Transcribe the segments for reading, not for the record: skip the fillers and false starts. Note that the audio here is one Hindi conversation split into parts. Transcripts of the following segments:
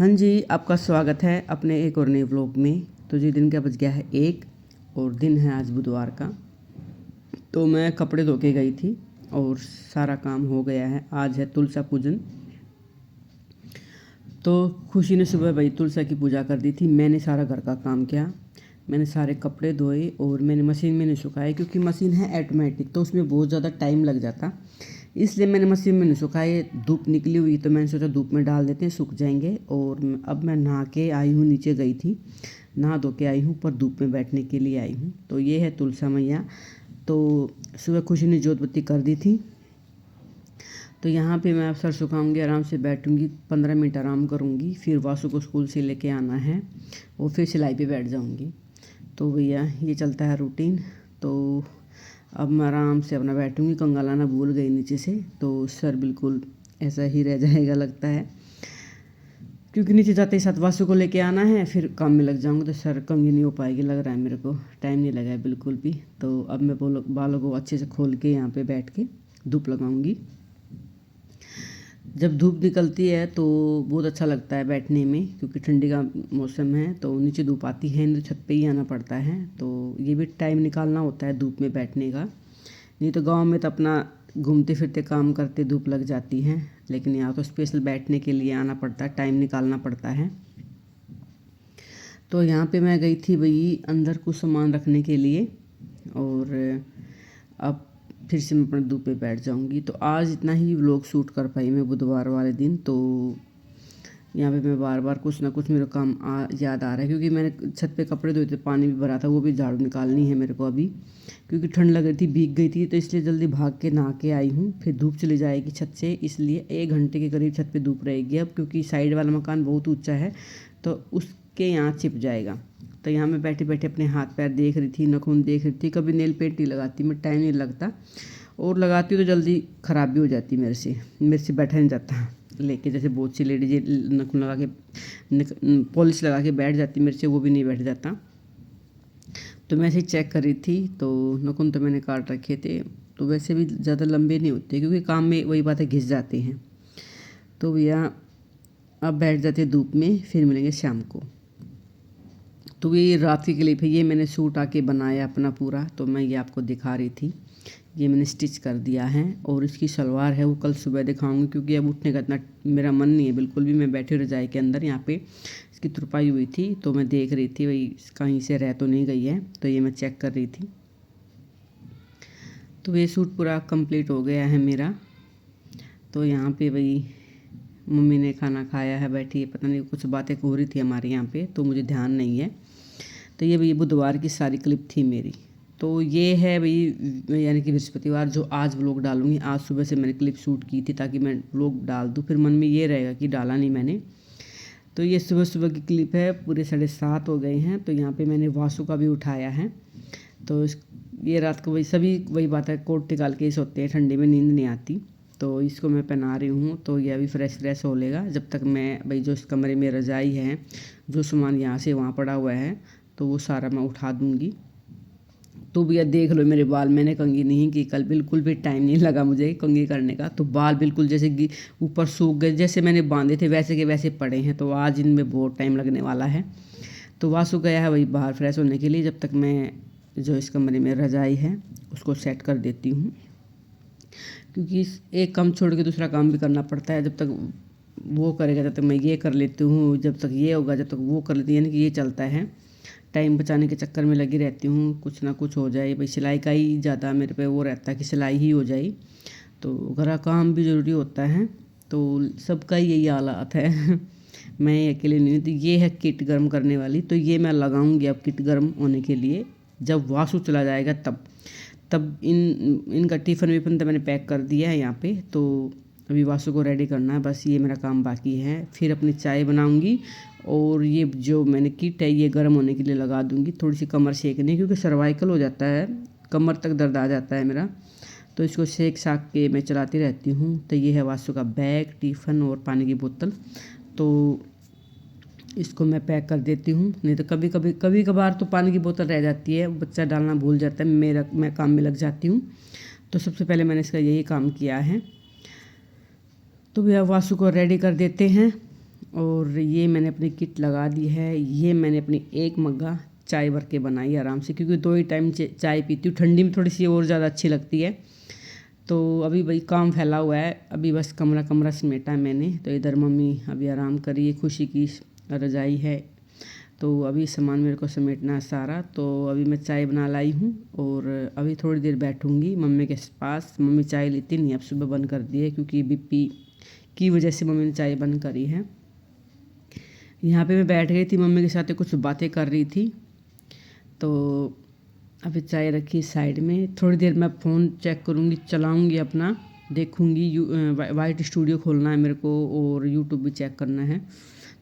हाँ जी, आपका स्वागत है अपने एक और नए व्लॉग में। तो जी दिन का बज गया है 1 और दिन है आज बुधवार का। तो मैं कपड़े धो के गई थी और सारा काम हो गया है। आज है तुलसा पूजन। तो खुशी ने सुबह भाई तुलसा की पूजा कर दी थी। मैंने सारा घर का काम किया। मैंने सारे कपड़े धोए और मैंने मशीन में नहीं सुखाए क्योंकि मशीन है ऑटोमेटिक, तो उसमें बहुत ज़्यादा टाइम लग जाता। इसलिए मैंने मशीन में नहीं सुखाए। धूप निकली हुई तो मैंने सोचा धूप में डाल देते हैं, सूख जाएंगे। और अब मैं नहा के आई हूँ, नीचे गई थी, नहा धो के आई हूँ, पर धूप में बैठने के लिए आई हूँ। तो ये है तुलसा मैया। तो सुबह खुशी ने जोत बत्ती कर दी थी। तो यहाँ पे मैं अब सर सुखाऊंगी, आराम से बैठूंगी, 15 मिनट आराम करूँगी, फिर वासु को स्कूल से लेके आना है और फिर सिलाई पे बैठ जाऊँगी। तो भैया ये चलता है रूटीन। तो अब मैं आराम से अपना बैठूंगी। कंगा लाना भूल गई नीचे से, तो सर बिल्कुल ऐसा ही रह जाएगा लगता है, क्योंकि नीचे जाते ही साथ वासु को लेके आना है, फिर काम में लग जाऊंगा तो सर कंगी नहीं हो पाएगी लग रहा है मेरे को। टाइम नहीं लगा है बिल्कुल भी। तो अब मैं बालों को अच्छे से खोल के यहाँ पे बैठ के धूप लगाऊंगी। जब धूप निकलती है तो बहुत अच्छा लगता है बैठने में, क्योंकि ठंडी का मौसम है तो नीचे धूप आती है तो छत पे ही आना पड़ता है। तो ये भी टाइम निकालना होता है धूप में बैठने का। नहीं तो गांव में तो अपना घूमते फिरते काम करते धूप लग जाती है, लेकिन यहाँ तो स्पेशल बैठने के लिए आना पड़ता है, टाइम निकालना पड़ता है। तो यहाँ पे मैं गई थी भाई अंदर कुछ सामान रखने के लिए, और अब फिर से मैं अपने धूप पे बैठ जाऊंगी। तो आज इतना ही व्लॉग शूट कर पाई मैं बुधवार वाले दिन। तो यहाँ पे मैं बार बार कुछ ना कुछ मेरा काम याद आ रहा है, क्योंकि मैंने छत पे कपड़े धोए थे, पानी भी भरा था, वो भी झाड़ू निकालनी है मेरे को अभी, क्योंकि ठंड लग रही थी, भीग गई थी, तो इसलिए जल्दी भाग के नहा के आई हूँ। फिर धूप चली जाएगी छत से, इसलिए 1 घंटे के करीब छत पे धूप रहेगी अब, क्योंकि साइड वाला मकान बहुत ऊँचा है तो उसके यहाँ छिप जाएगा। तो यहाँ मैं बैठे बैठे अपने हाथ पैर देख रही थी, नाखून देख रही थी। कभी नेल पेंट नहीं लगाती मैं, टाइम नहीं लगता, और लगाती हूँ तो जल्दी ख़राब भी हो जाती मेरे से बैठा नहीं जाता लेके। जैसे बहुत सी लेडीज नाखून लगा के पॉलिश लगा के बैठ जाती, मेरे से वो भी नहीं बैठ जाता। तो मैं ऐसे ही चेक कर रही थी, तो नाखून तो मैंने काट रखे थे, तो वैसे भी ज़्यादा लंबे नहीं होते, क्योंकि काम में वही बातें घिस जाते हैं। तो भैया अब बैठ जाते धूप में, फिर मिलेंगे शाम को। तो ये रात की क्लिप है, ये मैंने सूट आके बनाया अपना पूरा, तो मैं ये आपको दिखा रही थी। ये मैंने स्टिच कर दिया है, और इसकी सलवार है वो कल सुबह दिखाऊंगी, क्योंकि अब उठने का इतना मेरा मन नहीं है बिल्कुल भी। मैं बैठी रजाई के अंदर, यहाँ पे इसकी तुरपाई हुई थी, तो मैं देख रही थी वही कहीं से रह तो नहीं गई है, तो ये मैं चेक कर रही थी। तो ये सूट पूरा कंप्लीट हो गया है मेरा। तो यहाँ पे वही मम्मी ने खाना खाया है, बैठी है, पता नहीं कुछ बातें हो रही थी हमारे यहाँ पे, तो मुझे ध्यान नहीं है। तो ये भाई बुधवार की सारी क्लिप थी मेरी। तो ये है भाई यानी कि बृहस्पतिवार, जो आज व्लॉग डालूंगी। आज सुबह से मैंने क्लिप शूट की थी ताकि मैं व्लॉग डाल दूँ, फिर मन में ये रहेगा कि डाला नहीं मैंने। तो ये सुबह सुबह की क्लिप है, पूरे 7:30 हो गए हैं। तो यहाँ पे मैंने वासु का भी उठाया है। तो ये रात को वही बात है, कोट निकाल के सोते हैं, ठंडी में नींद नहीं आती, तो इसको मैं पहना रही हूँ। तो ये अभी फ्रेश हो लेगा, जब तक मैं भाई जो इस कमरे में रजाई है, जो सामान यहाँ से वहाँ पड़ा हुआ है, तो वो सारा मैं उठा दूँगी। तो भैया देख लो मेरे बाल, मैंने कंघी नहीं की कल, बिल्कुल भी टाइम नहीं लगा मुझे कंघी करने का। तो बाल बिल्कुल जैसे ऊपर सूख गए, जैसे मैंने बांधे थे वैसे के वैसे पड़े हैं। तो आज इनमें बहुत टाइम लगने वाला है। तो वासु गया है वही बाहर फ्रेश होने के लिए, जब तक मैं जो इस कमरे में रजाई है उसको सेट कर देती हूँ, क्योंकि एक काम छोड़ के दूसरा काम भी करना पड़ता है। जब तक वो करेगा तब तक मैं ये कर लेती हूँ, जब तक ये होगा जब तक वो कर लेती हूँ, यानी कि ये चलता है। टाइम बचाने के चक्कर में लगी रहती हूँ, कुछ ना कुछ हो जाए। भाई सिलाई का ही ज़्यादा मेरे पे वो रहता है कि सिलाई ही हो जाए। तो घर का काम भी ज़रूरी होता है, तो सबका ही यही हालात है मैं अकेले नहीं। तो ये है किट गर्म करने वाली, तो ये मैं लगाऊंगी अब किट गर्म होने के लिए, जब वासु चला जाएगा तब इनका टिफ़िन विफ़न तो मैंने पैक कर दिया है यहाँ पे। तो अभी वासु को रेडी करना है, बस ये मेरा काम बाकी है। फिर अपनी चाय बनाऊंगी, और ये जो मैंने किट है ये गर्म होने के लिए लगा दूंगी। थोड़ी सी कमर सेकने, क्योंकि सर्वाइकल हो जाता है, कमर तक दर्द आ जाता है मेरा, तो इसको सेक साक के मैं चलाती रहती हूँ। तो ये है वासु का बैग, टिफ़िन और पानी की बोतल। तो इसको मैं पैक कर देती हूँ, नहीं तो कभी कभार तो पानी की बोतल रह जाती है, बच्चा डालना भूल जाता है, मैं काम में लग जाती हूँ। तो सबसे पहले मैंने इसका यही काम किया है। तो भैया वासु को रेडी कर देते हैं, और ये मैंने अपनी किट लगा दी है। ये मैंने अपनी एक मग्गा चाय भर के बनाई आराम से, क्योंकि 2 ही टाइम चाय पीती हूँ। ठंडी में थोड़ी सी और ज़्यादा अच्छी लगती है। तो अभी भाई काम फैला हुआ है, अभी बस कमरा कमरा समेटा है मैंने। तो इधर मम्मी अभी आराम करी है, खुशी की रजाई है। तो अभी सामान मेरे को समेटना है सारा। तो अभी मैं चाय बना लाई हूँ और अभी थोड़ी देर बैठूँगी मम्मी के पास। मम्मी चाय लेती नहीं, अब सुबह बंद कर दी है, क्योंकि बीपी की वजह से मम्मी ने चाय बंद करी है। यहाँ पे मैं बैठ गई थी मम्मी के साथ, कुछ बातें कर रही थी। तो अभी चाय रखी साइड में, थोड़ी देर मैं फ़ोन चेक करूँगी, चलाऊँगी अपना, देखूँगी। वाइट स्टूडियो खोलना है मेरे को और यूट्यूब भी चेक करना है।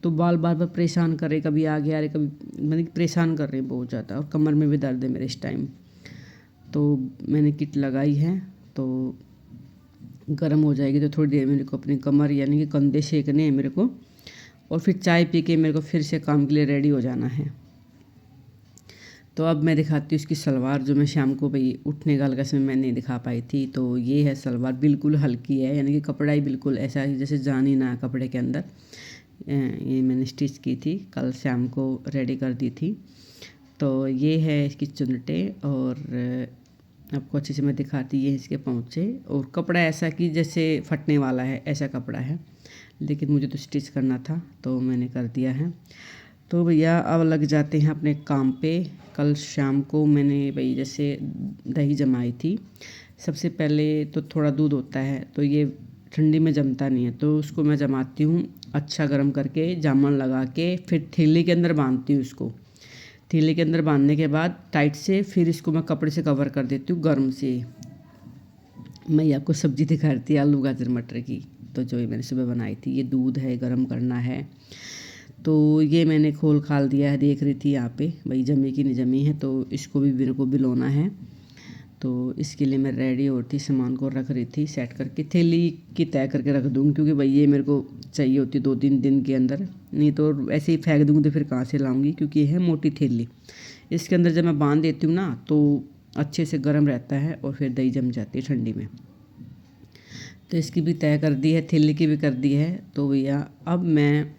तो बार बार परेशान कर रहे, कभी आगे आ रहे, कभी मैंने परेशान कर रहे बहुत ज़्यादा, और कमर में भी दर्द है मेरे इस टाइम। तो मैंने किट लगाई है, तो गर्म हो जाएगी तो थोड़ी देर मेरे को अपनी कमर यानी कि कंधे सेकने हैं मेरे को, और फिर चाय पी के मेरे को फिर से काम के लिए रेडी हो जाना है। तो अब मैं दिखाती हूँ इसकी सलवार, जो मैं शाम को भाई उठने का समय मैं नहीं दिखा पाई थी। तो ये है सलवार, बिल्कुल हल्की है, यानी कि कपड़ा ही बिल्कुल ऐसा ही जैसे जान ही ना कपड़े के अंदर। ये मैंने स्टिच की थी, कल शाम को रेडी कर दी थी। तो ये है इसकी चुन्नटे, और आपको अच्छे से मैं दिखाती, ये इसके पहुँचे। और कपड़ा ऐसा कि जैसे फटने वाला है, ऐसा कपड़ा है, लेकिन मुझे तो स्टिच करना था तो मैंने कर दिया है। तो भैया अब लग जाते हैं अपने काम पे। कल शाम को मैंने भाई जैसे दही जमाई थी। सबसे पहले तो थोड़ा दूध होता है, तो ये ठंडी में जमता नहीं है, तो उसको मैं जमाती हूँ अच्छा गर्म करके, जामन लगा के, फिर थैली के अंदर बांधती हूँ इसको। थैली के अंदर बांधने के बाद टाइट से फिर इसको मैं कपड़े से कवर कर देती हूँ गर्म से। मैं ये आपको सब्ज़ी दिखा रही थी आलू गाजर मटर की, तो जो ये मैंने सुबह बनाई थी। ये दूध है, गर्म करना है। तो ये मैंने खोल खाल दिया है, देख रही थी यहाँ पे भाई जमी की नहीं जमी है, तो इसको भी मेरे को बिलोना है। तो इसके लिए मैं रेडी हो रही थी, सामान को रख रही थी सेट करके, थैली की तय करके रख दूँगी, क्योंकि भाई ये मेरे को चाहिए होती 2-3 दिन के अंदर, नहीं तो ऐसे ही फेंक दूँगी तो फिर कहाँ से लाऊंगी, क्योंकि ये है मोटी थैली। इसके अंदर जब मैं बांध देती हूँ ना, तो अच्छे से गर्म रहता है और फिर दही जम जाती है ठंडी में। तो इसकी भी तय कर दी है, थैली की भी कर दी है। तो भैया अब मैं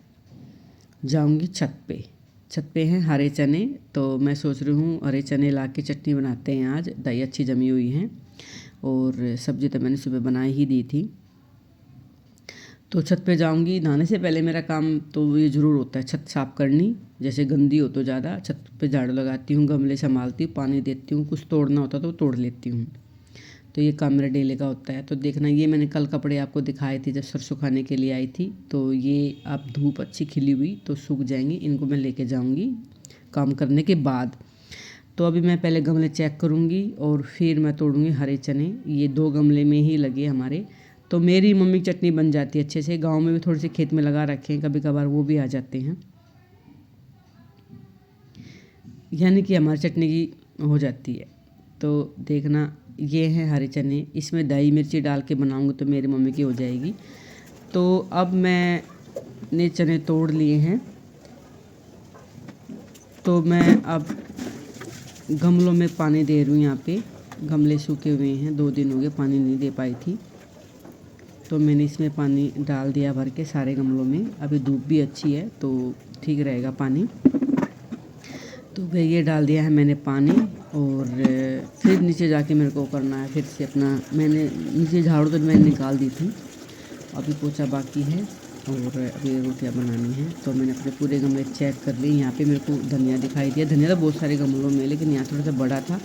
जाऊंगी छत पे। छत पे हैं हरे चने, तो मैं सोच रही हूँ हरे चने ला के चटनी बनाते हैं आज। दही अच्छी जमी हुई है और सब्ज़ी तो मैंने सुबह बनाई ही दी थी। तो छत पे जाऊंगी। नहाने से पहले मेरा काम तो ये ज़रूर होता है छत साफ़ करनी, जैसे गंदी हो तो ज़्यादा छत पे झाड़ू लगाती हूँ, गमले संभालती हूँ, पानी देती हूँ, कुछ तोड़ना होता तो तोड़ लेती हूँ। तो ये काम मेरा डेली का होता है। तो देखना, ये मैंने कल कपड़े आपको दिखाए थे जब सरसों खाने के लिए आई थी। तो ये अब धूप अच्छी खिली हुई तो सूख जाएंगी, इनको मैं लेके जाऊंगी काम करने के बाद। तो अभी मैं पहले गमले चेक करूंगी और फिर मैं तोड़ूंगी हरे चने। ये 2 गमले में ही लगे हमारे। तो मेरी मम्मी की चटनी बन जाती है अच्छे से। गाँव में भी थोड़े से खेत में लगा रखे हैं, कभी कभार वो भी आ जाते हैं, यानी कि हमारी चटनी की हो जाती है। तो देखना, ये हैं हरे चने, इसमें दही मिर्ची डाल के बनाऊंगी तो मेरी मम्मी की हो जाएगी। तो अब मैंने चने तोड़ लिए हैं, तो मैं अब गमलों में पानी दे रही हूँ। यहाँ पे गमले सूखे हुए हैं, 2 दिन हो गए पानी नहीं दे पाई थी, तो मैंने इसमें पानी डाल दिया भर के सारे गमलों में। अभी धूप भी अच्छी है तो ठीक रहेगा पानी। तो भाई ये डाल दिया है मैंने पानी, और फिर नीचे जाके मेरे को करना है फिर से अपना। मैंने नीचे झाड़ू तो मैंने निकाल दी थी, अभी पोछा बाकी है और अभी रोटियां बनानी है। तो मैंने अपने पूरे गमले चेक कर लिए। यहाँ पे मेरे को धनिया दिखाई दिया, धनिया तो बहुत सारे गमलों में, लेकिन यहाँ थोड़ा सा बड़ा था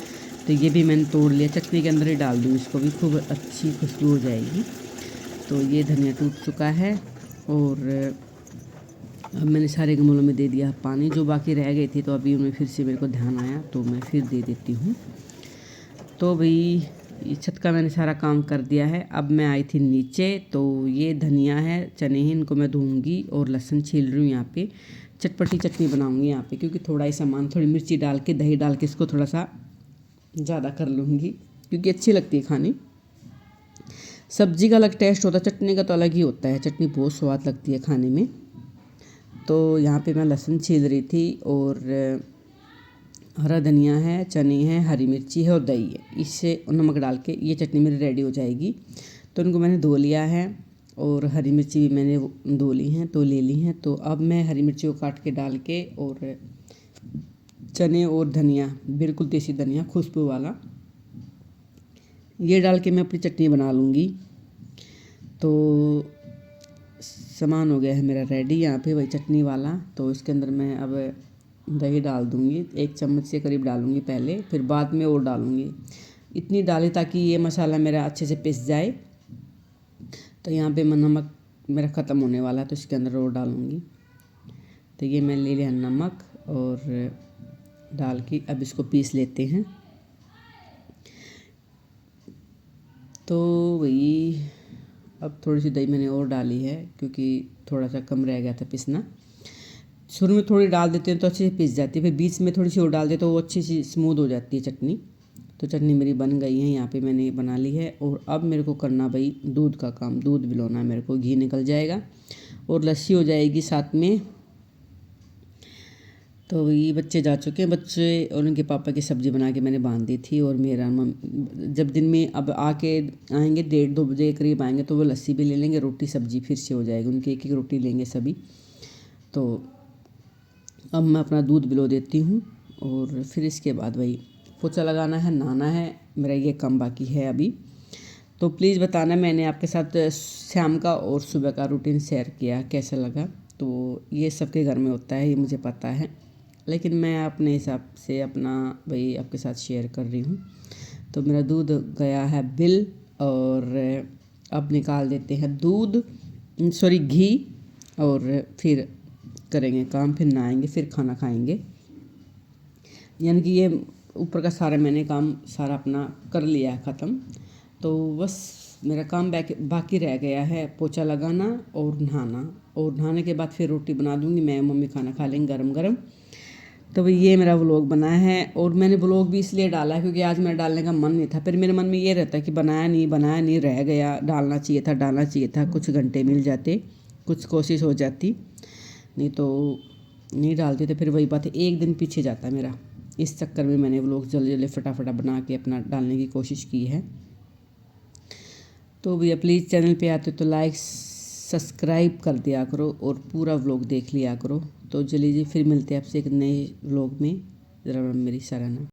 तो ये भी मैंने तोड़ लिया। चटनी के अंदर ही डाल दूँ इसको, भी खूब अच्छी खुशबू हो जाएगी। तो ये धनिया टूट चुका है और अब मैंने सारे गमलों में दे दिया पानी। जो बाकी रह गई थी तो अभी उनमें फिर से मेरे को ध्यान आया तो मैं फिर दे देती हूँ। तो भाई ये छत का मैंने सारा काम कर दिया है। अब मैं आई थी नीचे, तो ये धनिया है, चने हैं, इनको मैं धोऊंगी और लहसुन छील रही हूँ। यहाँ पे चटपटी चटनी बनाऊंगी यहाँ पे, क्योंकि थोड़ा ही सामान, थोड़ी मिर्ची डाल के दही डाल के इसको थोड़ा सा ज़्यादा कर लूँगी, क्योंकि अच्छी लगती है खानी। सब्जी का अलग टेस्ट होता है, चटनी का तो अलग ही होता है। चटनी बहुत स्वाद लगती है खाने में। तो यहाँ पे मैं लहसुन छील रही थी और हरा धनिया है, चने हैं, हरी मिर्ची है और दही है। इससे नमक डाल के ये चटनी मेरी रेडी हो जाएगी। तो इनको मैंने धो लिया है और हरी मिर्ची भी मैंने धो ली हैं, तो ले ली हैं। तो अब मैं हरी मिर्ची को काट के डाल के और चने और धनिया, बिल्कुल देसी धनिया खुशबू वाला, ये डाल के मैं अपनी चटनी बना लूँगी। तो सामान हो गया है मेरा रेडी यहाँ पे वही चटनी वाला। तो इसके अंदर मैं अब दही डाल दूँगी, 1 चम्मच से करीब डालूँगी पहले, फिर बाद में और डालूँगी। इतनी डाली ताकि ये मसाला मेरा अच्छे से पिस जाए। तो यहाँ पे नमक मेरा ख़त्म होने वाला है, तो इसके अंदर और डालूँगी। तो ये मैं ले लिया नमक और डाल के अब इसको पीस लेते हैं। तो वही अब थोड़ी सी दही मैंने और डाली है क्योंकि थोड़ा सा कम रह गया था पिसना। शुरू में थोड़ी डाल देते हैं तो अच्छे से पिस जाती है, फिर बीच में थोड़ी सी और डाल देते तो वो अच्छी सी स्मूथ हो जाती है चटनी। तो चटनी मेरी बन गई है, यहाँ पे मैंने बना ली है। और अब मेरे को करना भाई दूध का काम, दूध बिलोना है मेरे को, घी निकल जाएगा और लस्सी हो जाएगी साथ में। तो ये बच्चे जा चुके हैं, बच्चे और उनके पापा की सब्ज़ी बना के मैंने बांध दी थी। और मेरा जब दिन में अब आके आएंगे 1:30-2 बजे के करीब आएंगे, तो वो लस्सी भी ले लेंगे, रोटी सब्ज़ी फिर से हो जाएगी, उनकी एक रोटी लेंगे सभी। तो अब मैं अपना दूध बिलो देती हूँ और फिर इसके बाद वही पोछा लगाना है, नहाना है, मेरा ये काम बाकी है अभी। तो प्लीज़ बताना मैंने आपके साथ शाम का और सुबह का रूटीन शेयर किया कैसा लगा। तो ये सबके घर में होता है, ये मुझे पता है, लेकिन मैं अपने हिसाब से अपना भाई आपके साथ शेयर कर रही हूँ। तो मेरा दूध गया है बिल और अब निकाल देते हैं घी और फिर करेंगे काम, फिर नहाएंगे, फिर खाना खाएंगे। यानी कि ये ऊपर का सारा मैंने काम सारा अपना कर लिया है ख़त्म। तो बस मेरा काम बाकी रह गया है पोछा लगाना और नहाना, और नहाने के बाद फिर रोटी बना दूँगी मैं, मम्मी खाना खा लेंगे गरम गरम। तो भाई ये मेरा व्लॉग बना है, और मैंने व्लॉग भी इसलिए डाला है क्योंकि आज मेरा डालने का मन नहीं था। फिर मेरे मन में ये रहता है कि बनाया नहीं रह गया, डालना चाहिए था, कुछ घंटे मिल जाते, कुछ कोशिश हो जाती, नहीं तो नहीं डालती। तो फिर वही बात है, एक दिन पीछे जाता है मेरा। इस चक्कर में मैंने व्लॉग जल्दी फटाफट बना के अपना डालने की कोशिश की है। तो भैया प्लीज़ चैनल पे आते तो लाइक सब्सक्राइब कर दिया करो और पूरा व्लॉग देख लिया करो। तो चलिए जी, फिर मिलते हैं आपसे एक नए व्लॉग में। ज़रा मेरी सराहना।